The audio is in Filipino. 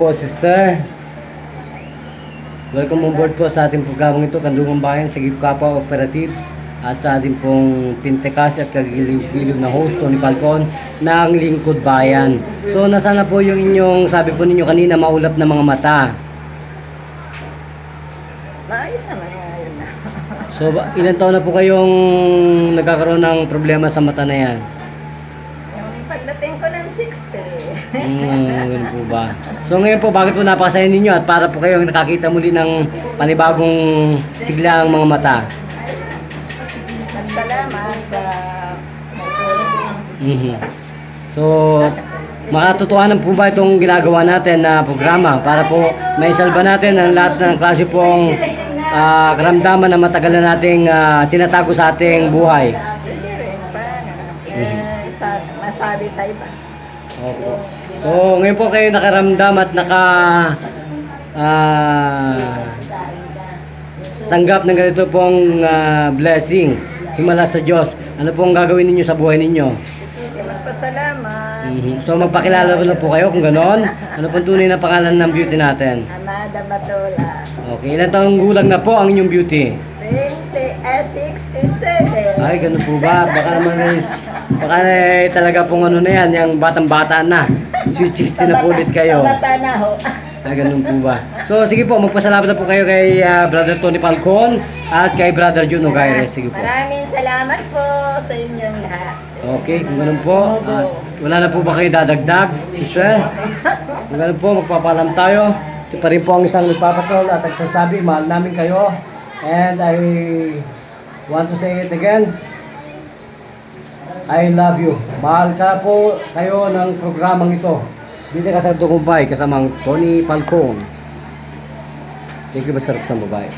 Po, sister. Welcome on board po sa ating programang ito, Kandungang Bayan, sa Kapwa Operatives, at sa ating pong pintekas at kagiliw-giliw na host, Tony Falcon, ng Lingkod Bayan. So, nasaan na po yung inyong, sabi po ninyo kanina, maulap na mga mata? Maayos naman ngayon na. So, ilan taon na po kayong nagkakaroon ng problema sa mata na yan? Yung pagdating ko ng 60. Ganun po ba? So ngayon po, bakit po napakasaya ninyo at para po kayong nakakita muli ng panibagong sigla ang mga mata? Salamat sa So, makatotohanan po ba itong ginagawa natin na programa para po maisalba natin ang lahat ng klase pong karamdaman na matagal na nating tinatago sa ating buhay? hindi rin pa masabi sa iba. Opo. So, ngayon po kayo nakaramdam at tanggap ng ganito pong blessing, himala sa Diyos. Ano pong gagawin ninyo sa buhay ninyo? Magpasalamat. So, magpakilala na po kayo kung gano'n. Ano pong tunay na pangalan ng beauty natin? Amada Batula. Okay, ilan taong gulang na po ang inyong beauty? 67. Ay, ganun po ba? Baka talaga pong ano na yan, yung batang-bata na. Sweet 60 na po ulit kayo. Bata na ho. Ah, ganun po ba? So, sige po, magpasalamat na po kayo kay Brother Tony Falcon at kay Brother Jun Ogaires. Sige po. Maraming salamat po sa inyong lahat. Okay, kung ganun po, wala na po ba kayo dadagdag, sister? Kung ganun po, magpapalam tayo. Ito pa rin po ang isang nagpapatol at nagsasabi, mahal namin kayo. And I want to say it again. I love you. Mahal ka po kayo ng programang ito. Dito ka sa Tugumbay, kasamang Tony Falcon. Thank you, Mr. Roxanne. Bye-bye.